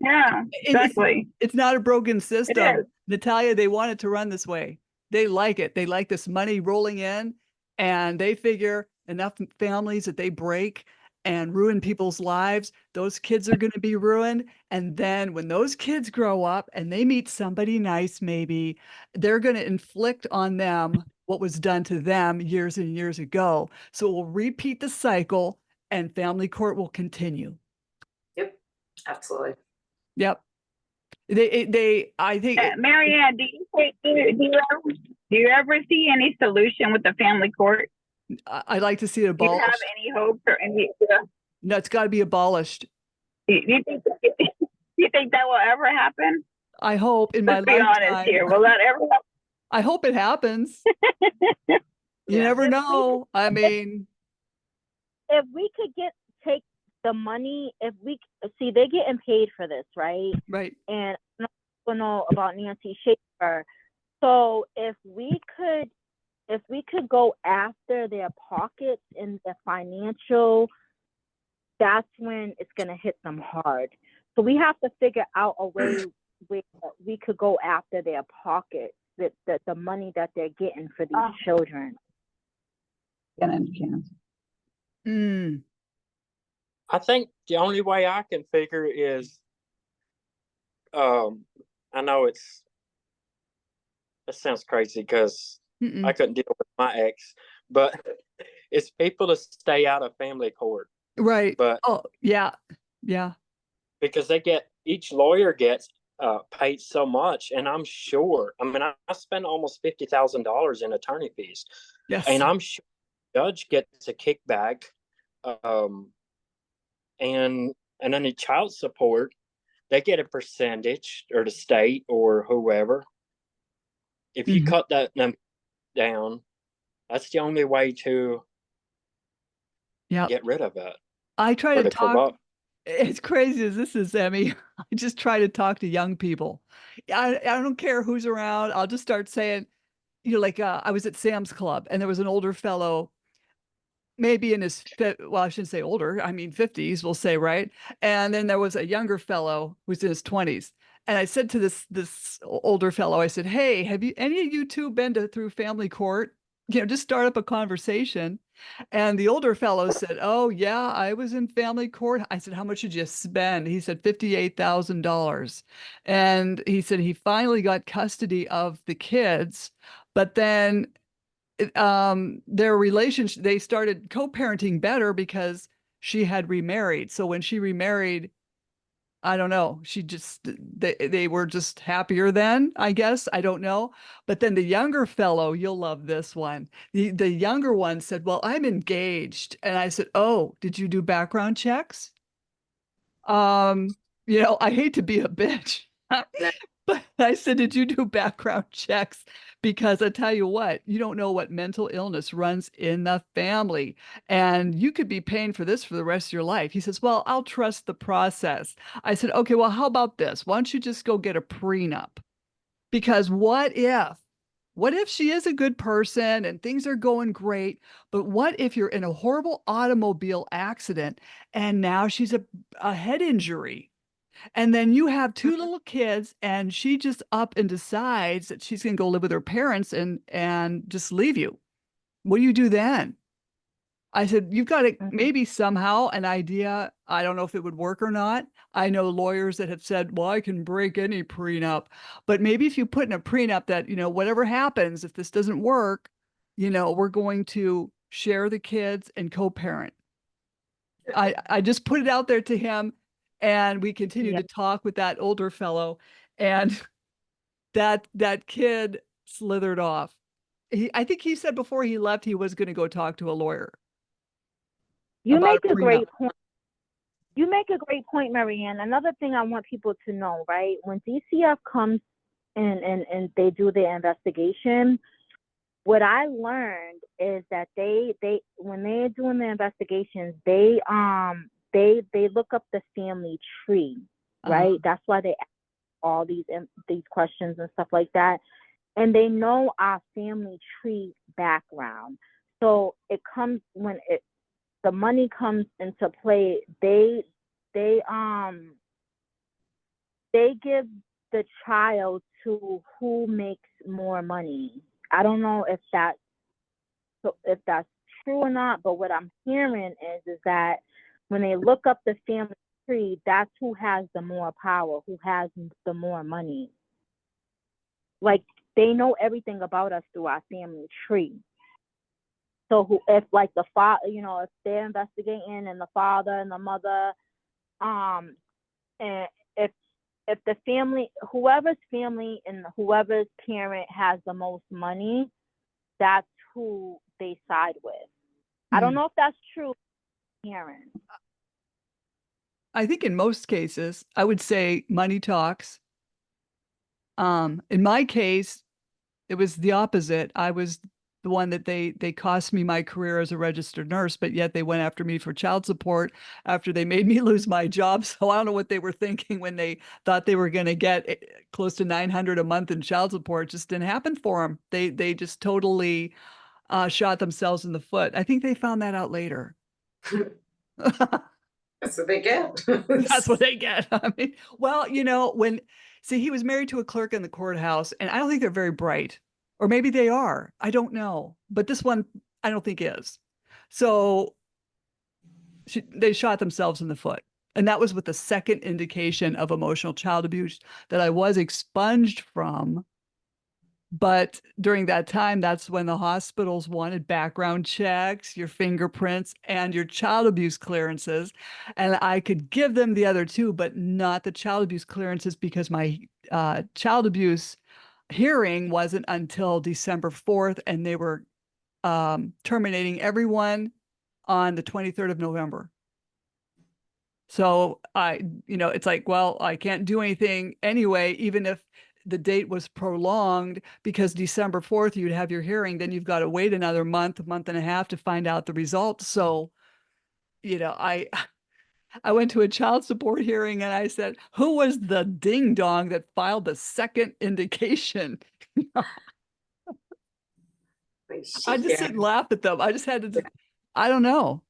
Yeah, exactly. It's not a broken It system. is. Natalia, they want it to run this way. They like it. They like this money rolling in, and they figure enough families that they break and ruin people's lives, those kids are going to be ruined. And then when those kids grow up and they meet somebody nice, maybe they're going to inflict on them what was done to them years and years ago. So it will repeat the cycle, and family court will continue. Yep, absolutely. Yep. I think Maryann, do you ever see any solution with the family court? I'd like to see it Do you have abolished. any hope or any? No, it's got to be abolished. You think you think that will ever happen? I hope in my Let's be honest lifetime. here. Will that ever happen? I hope it happens. You Yeah. never know. I mean, If we could take the money, if we see they're getting paid for this, right? right. And I don't know about Nancy Shetler. So if we could go after their pockets and their financial, that's when it's gonna hit them hard. So we have to figure out a way where we could go after their pockets, the money that they're getting for these children. Mm, I think the only way I can figure is, I know it sounds crazy because I couldn't deal with my ex, but it's people to stay out of family court. right. But Oh, yeah. Yeah. because each lawyer gets paid so much, and I'm sure. I mean, I spend almost $50,000 in attorney fees, Yes. and I'm sure the judge gets a kickback, and any child support, they get a percentage, or the state or whoever. If you cut that number down, that's the only way to Yeah. get rid of it. I try Or to the talk. corrupt. As crazy as this is, Emmy, I just try to talk to young people. I don't care who's around. I'll just start saying, like I was at Sam's Club, and there was an older fellow maybe in his, well, I shouldn't say older, I mean 50s, we'll say, right? And then there was a younger fellow who's in his 20s. And I said to this older fellow, I said, hey, have you any of you two been through family court? Just start up a conversation. And the older fellow said, oh yeah, I was in family court. I said, how much did you spend? He said $58,000. And he said he finally got custody of the kids, but then their relationship, they started co-parenting better because she had remarried. So when she remarried, I don't know, they were just happier then, I guess. I don't know. But then the younger fellow, you'll love this one. The younger one said, well, I'm engaged. And I said, oh, did you do background checks? I hate to be a bitch. But I said, did you do background checks? Because I tell you what, you don't know what mental illness runs in the family. And you could be paying for this for the rest of your life. He says, well, I'll trust the process. I said, okay, well, how about this? Why don't you just go get a prenup? Because what if she is a good person and things are going great, but what if you're in a horrible automobile accident and now she's a head injury? And then you have two little kids and she just up and decides that she's going to go live with her parents and just leave you. What do you do then? I said, you've got to maybe somehow an idea. I don't know if it would work or not. I know lawyers that have said, well, I can break any prenup, but maybe if you put in a prenup that, whatever happens, if this doesn't work, we're going to share the kids and co-parent. I just put it out there to him. And we continued to talk with that older fellow, and that kid slithered off. I think he said before he left, he was going to go talk to a lawyer. You make a great point. You make a great point, Maryann. Another thing I want people to know, right? When DCF comes and they do their investigation, what I learned is that they when they're doing the investigations, they look up the family tree, right? That's why they ask all these questions and stuff like that. And they know our family tree background. So it comes when the money comes into play, they give the child to who makes more money. I don't know if that's true or not, but what I'm hearing is that when they look up the family tree, that's who has the more power, who has the more money. Like, they know everything about us through our family tree. So if like the father, if they're investigating and the father and the mother, and if the family, whoever's family and whoever's parent has the most money, that's who they side with. I don't know if that's true, Karen. I think in most cases, I would say money talks. In my case, it was the opposite. I was the one that they cost me my career as a registered nurse, but yet they went after me for child support after they made me lose my job. So I don't know what they were thinking when they thought they were going to get close to $900 a month in child support. It just didn't happen for them. They just totally shot themselves in the foot. I think they found that out later. That's what they get. That's what they get. I mean, well, he was married to a clerk in the courthouse, and I don't think they're very bright. Or maybe they are. I don't know. But this one, I don't think is. So they shot themselves in the foot. And that was with the second indication of emotional child abuse that I was expunged from. But during that time, that's when the hospitals wanted background checks, your fingerprints, and your child abuse clearances. And I could give them the other two, but not the child abuse clearances because my child abuse hearing wasn't until December 4th, and they were terminating everyone on the 23rd of November. So it's like, well, I can't do anything anyway, even if the date was prolonged, because December 4th, you'd have your hearing, then you've got to wait another month and a half to find out the results. So, I went to a child support hearing and I said, who was the ding dong that filed the second indication? I just sit and laugh at them. I just had to I don't know.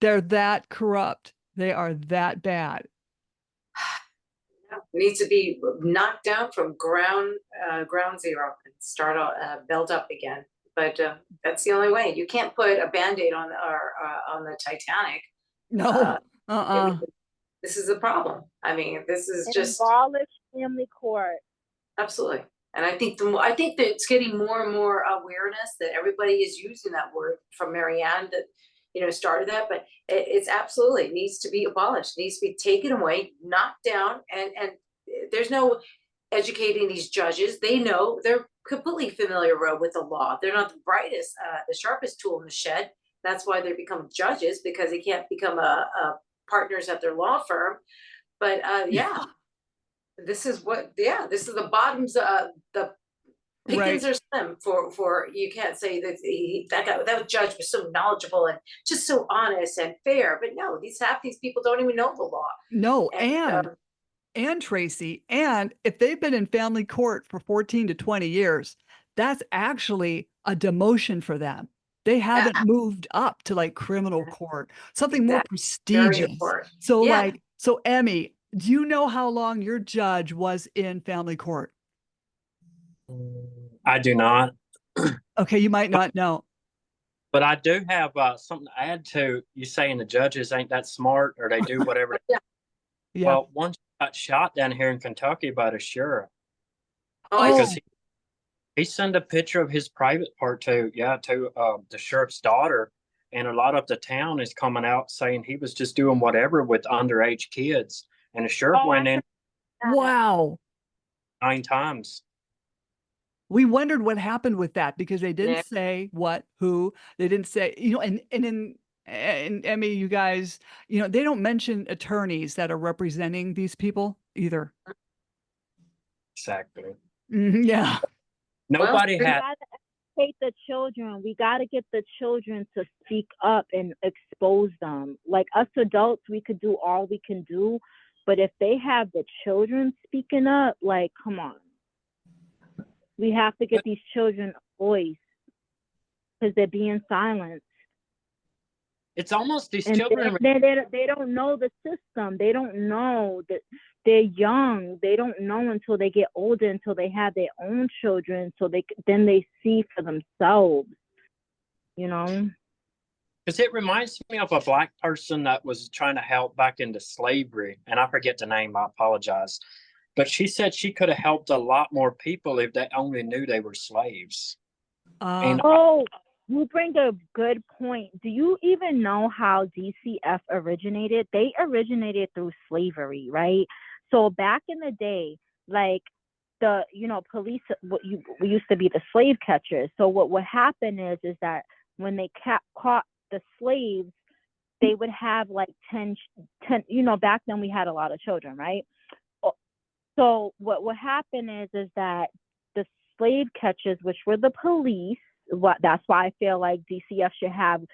They're that corrupt. They are that bad. Needs to be knocked down from ground zero and start build up again. But that's the only way. You can't put a Band-Aid on the Titanic. No. This is the problem. I mean, this is And just abolish family court. absolutely. And I think that it's getting more and more awareness that everybody is using that word from Maryann that started that, but it's absolutely needs to be abolished, needs to be taken away, knocked down, and there's no educating these judges. They know, they're completely familiar with the law. They're not the brightest, the sharpest tool in the shed. That's why they become judges, because they can't become a partners at their law firm. But yeah, this is the bottoms. The pickings are slim for you can't say that that judge was so knowledgeable and just so honest and fair. But no, half these people don't even know the law. No, and Tracy, and if they've been in family court for 14 to 20 years, that's actually a demotion for them. They haven't moved up to like criminal court, something more prestigious. So so Emmy, do you know how long your judge was in family court? I do not. Okay, you might not know. But I do have something to add to you saying the judges ain't that smart or they do whatever. Yeah. Well, one got shot down here in Kentucky by the sheriff. Oh, because he sent a picture of his private part to the sheriff's daughter, and a lot of the town is coming out saying he was just doing whatever with underage kids, and the sheriff went in wow. 9 times. We wondered what happened with that because they didn't say who, they didn't say, and in Emmy, you guys, they don't mention attorneys that are representing these people either. Exactly. Yeah. Nobody We had. gotta educate the children. We gotta get the children to speak up and expose them. Like us adults, we could do all we can do, but if they have the children speaking up, like, come on. We have to get these children a voice because they're being silenced. It's almost these And children. they don't know the system. They don't know that they're young. They don't know until they get older, until they have their own children. So then they see for themselves, Because it reminds me of a Black person that was trying to help back into slavery. And I forget the name, I apologize. But she said she could have helped a lot more people if they only knew they were slaves. You bring a good point. Do you even know how DCF originated? They originated through slavery, right? So back in the day, like the police, we used to be the slave catchers. So what would happen is that when they caught the slaves, they would have like 10, back then we had a lot of children, right? So what would happen is that the slave catchers, which were the police, that's why I feel like DCF should have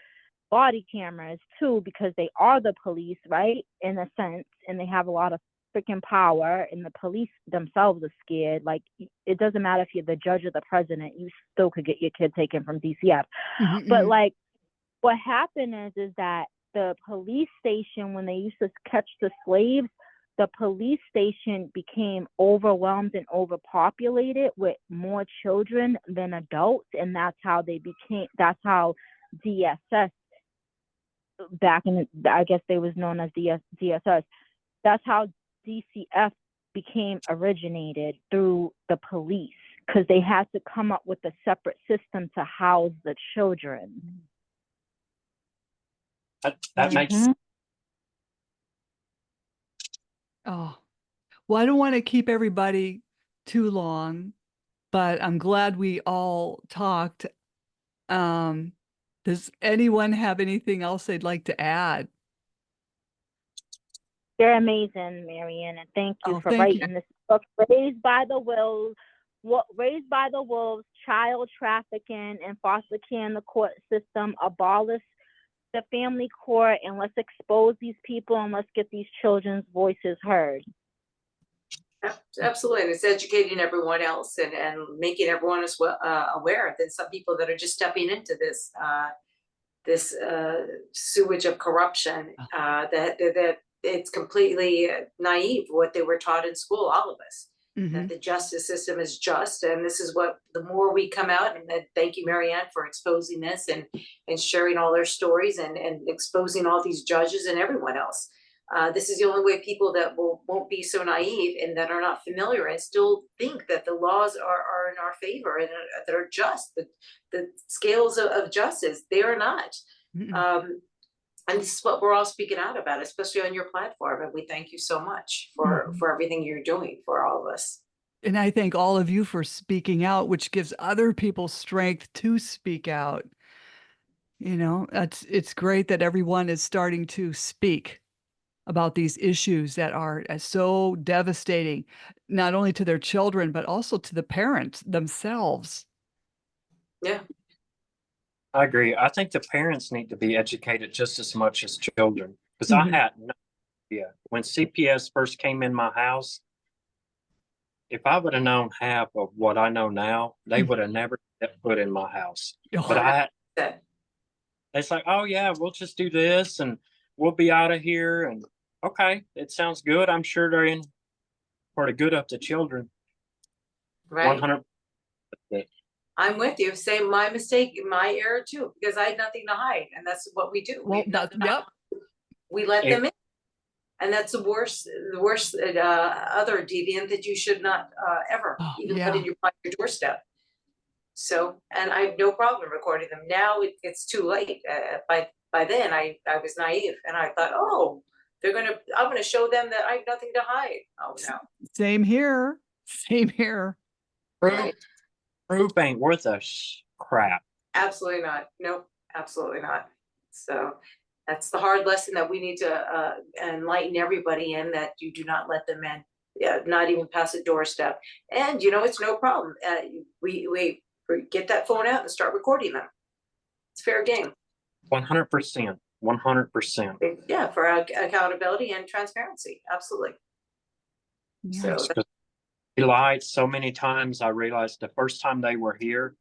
body cameras too, because they are the police, right? In a sense, and they have a lot of freaking power, and the police themselves are scared. Like, it doesn't matter if you're the judge or the president, you still could get your kid taken from DCF. Mm-hmm. But like, what happened is that the police station, when they used to catch the slaves, the police station became overwhelmed and overpopulated with more children than adults. And that's how DSS, back in I guess they was known as DSS. That's how DCF originated through the police, because they had to come up with a separate system to house the children. That makes. Oh, well, I don't want to keep everybody too long, but I'm glad we all talked. Does anyone have anything else they'd like to add? You're amazing, Maryann, and thank you for writing this book, Raised by the Wolves, Child Trafficking and Foster Care in the Court System, Abolish the Family Court, and let's expose these people and let's get these children's voices heard. Absolutely, and it's educating everyone else and making everyone as well aware. Than some people that are just stepping into this. this sewage of corruption, that it's completely naive what they were taught in school, all of us, that the justice system is just. And this is what, the more we come out, and thank you, Maryann, for exposing this and sharing all their stories and exposing all these judges and everyone else. This is the only way people that won't be so naive and that are not familiar and still think that the laws are in our favor and that are just. The scales of justice, they are not. And this is what we're all speaking out about, especially on your platform. And we thank you so much for everything you're doing for all of us. And I thank all of you for speaking out, which gives other people strength to speak out. You know, it's great that everyone is starting to speak about these issues that are so devastating, not only to their children, but also to the parents themselves. Yeah. I agree. I think the parents need to be educated just as much as children, because I had no idea when CPS first came in my house. If I would have known half of what I know now, they would have never set foot in my house. But it's like, oh yeah, we'll just do this and we'll be out of here. And okay, it sounds good. I'm sure they're in for the good of the children. Right. 100%. I'm with you. Same, my mistake, my error too, because I had nothing to hide, and that's what we do. Well, We let them in, and that's the worst other deviant that you should not ever even put in your doorstep. So, and I have no problem recording them. Now it's too late. By then, I was naive, and I thought, oh, I'm gonna show them that I have nothing to hide. Oh no. Same here. Same here. Right. Proof ain't worth a crap. Absolutely not. Nope, absolutely not. So that's the hard lesson that we need to enlighten everybody in, that you do not let them in, not even past a doorstep. And you know, it's no problem. We get that phone out and start recording them. It's fair game. 100%. 100%. Yeah, for accountability and transparency. Absolutely. Yeah. So They lied so many times. I realized the first time they were here.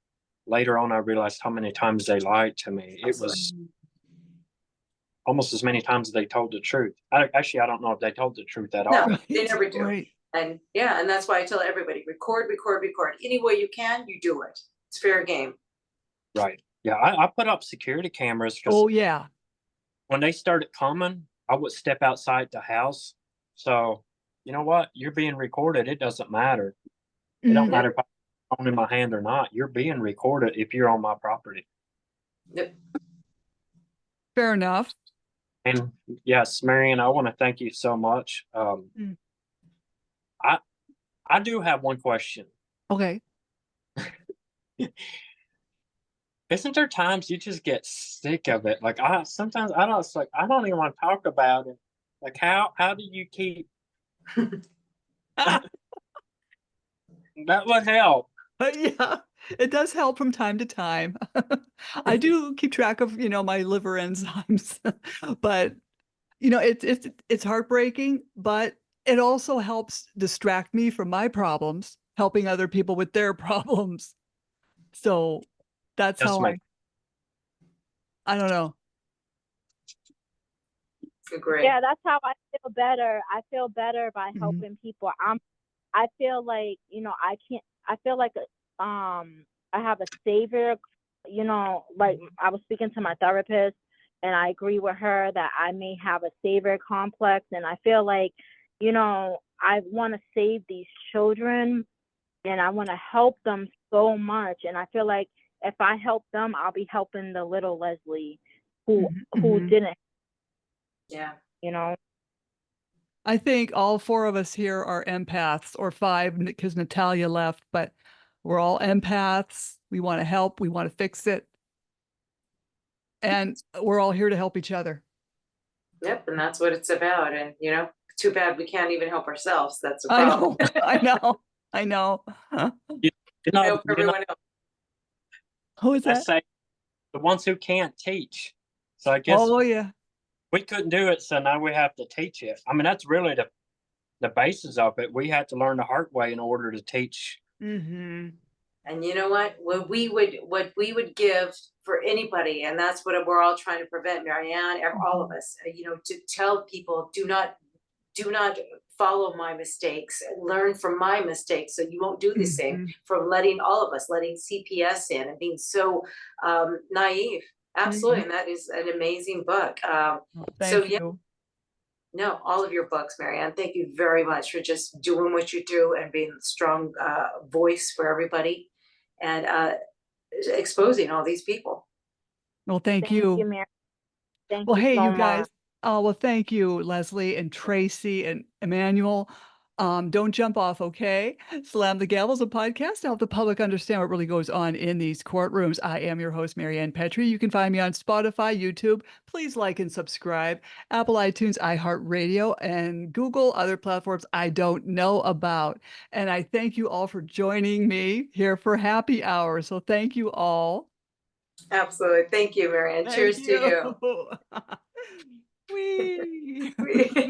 Later on, I realized how many times they lied to me. It was almost as many times as they told the truth. Actually, I don't know if they told the truth at all. No, they never do. Right. And yeah, and that's why I tell everybody, record. Any way you can, you do it. It's fair game. Right. Yeah, I put up security cameras because Oh yeah. when they started coming, I would step outside the house. So you know what? You're being recorded. It doesn't matter. It don't matter if I have a phone in my hand or not. You're being recorded if you're on my property. Yep. Fair enough. And yes, Maryann, I want to thank you so much. I do have one question. Okay. Isn't there times you just get sick of it? Like sometimes I don't. It's like I don't even want to talk about it. Like how do you keep? That would help. Yeah, it does help from time to time. I do keep track of, my liver enzymes, but it's heartbreaking, but it also helps distract me from my problems, helping other people with their problems. So that's how I don't know. Great. Yeah, that's how I feel better. I feel better by helping people. I feel like, I feel like I have a savior, like I was speaking to my therapist and I agree with her that I may have a savior complex, and I feel like, I want to save these children and I want to help them so much, and I feel like if I help them, I'll be helping the little Leslie who didn't. Yeah. I think all four of us here are empaths, or five because Natalia left, but we're all empaths. We want to help. We want to fix it. And we're all here to help each other. Yep. And that's what it's about. And, too bad we can't even help ourselves. That's a problem. I know. Help everyone else. Who is that? Say the ones who can't teach. So I guess we couldn't do it, so now we have to teach it. I mean, that's really the basis of it. We had to learn the hard way in order to teach And you know what we would give for anybody, and that's what we're all trying to prevent, Maryann, all of us, to tell people, do not follow my mistakes, learn from my mistakes so you won't do the same, Mhm. from letting all of us, letting CPS in and being so naive. Absolutely. And that is an amazing book. Well, So thank yeah, you. no, all of your books, Maryann. Thank you very much for just doing what you do and being a strong voice for everybody, and exposing all these people. Well, thank Thank you, you. Mary. Thank Well, you hey, so you much. guys. Oh, well, thank you, Leslie and Tracy and Emanuel. Don't jump off, okay? Slam the Gavel is a podcast to help the public understand what really goes on in these courtrooms. I am your host, Maryann Petri. You can find me on Spotify, YouTube. Please like and subscribe. Apple, iTunes, iHeartRadio, and Google, other platforms I don't know about. And I thank you all for joining me here for happy hour. So thank you all. Absolutely. Thank you, Maryann. Thank Cheers to you. you. Whee!